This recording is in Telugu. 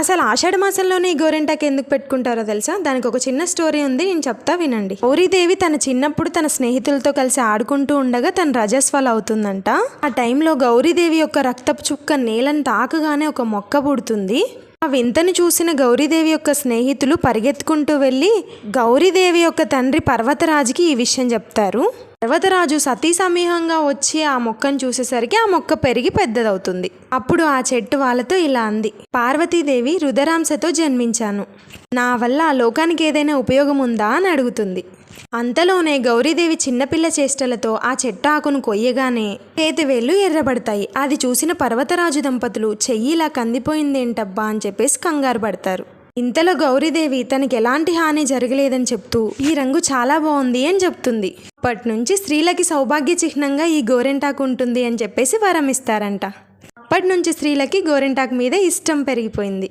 అసలు ఆషాఢ మాసంలోనే ఈ గోరింటాకు ఎందుకు పెట్టుకుంటారో తెలుసా? దానికి ఒక చిన్న స్టోరీ ఉంది, నేను చెప్తా వినండి. గౌరీదేవి తన చిన్నప్పుడు తన స్నేహితులతో కలిసి ఆడుకుంటూ ఉండగా తన రజస్వల అవుతుందంట. ఆ టైంలో గౌరీదేవి యొక్క రక్తపు చుక్క నేలను తాకగానే ఒక మొక్క పుడుతుంది. ఆ వింతని చూసిన గౌరీదేవి యొక్క స్నేహితులు పరిగెత్తుకుంటూ వెళ్ళి గౌరీదేవి యొక్క తండ్రి పర్వతరాజుకి ఈ విషయం చెప్తారు. పర్వతరాజు సతీ సమూహంగా వచ్చి ఆ మొక్కను చూసేసరికి ఆ మొక్క పెరిగి పెద్దదవుతుంది. అప్పుడు ఆ చెట్టు వాళ్ళతో ఇలా అంది: పార్వతీదేవి రుద్రాంశతో జన్మించాను, నా వల్ల ఆ లోకానికి ఏదైనా ఉపయోగం ఉందా అని అడుగుతుంది. అంతలోనే గౌరీదేవి చిన్నపిల్ల చేష్టలతో ఆ చెట్టు ఆకును కొయ్యగానే చేతివేళ్లు ఎర్రబడతాయి. అది చూసిన పర్వతరాజు దంపతులు చెయ్యి ఇలా కందిపోయిందేంటబ్బా అని చెప్పేసి కంగారు పడతారు. ఇంతలో గౌరీదేవి తనకి ఎలాంటి హాని జరగలేదని చెప్తూ ఈ రంగు చాలా బాగుంది అని చెప్తుంది. అప్పటి నుంచి స్త్రీలకి సౌభాగ్య చిహ్నంగా ఈ గోరింటాకు ఉంటుంది అని చెప్పేసి వరం ఇస్తారంట. అప్పటి నుంచి స్త్రీలకి గోరింటాకు మీద ఇష్టం పెరిగిపోయింది.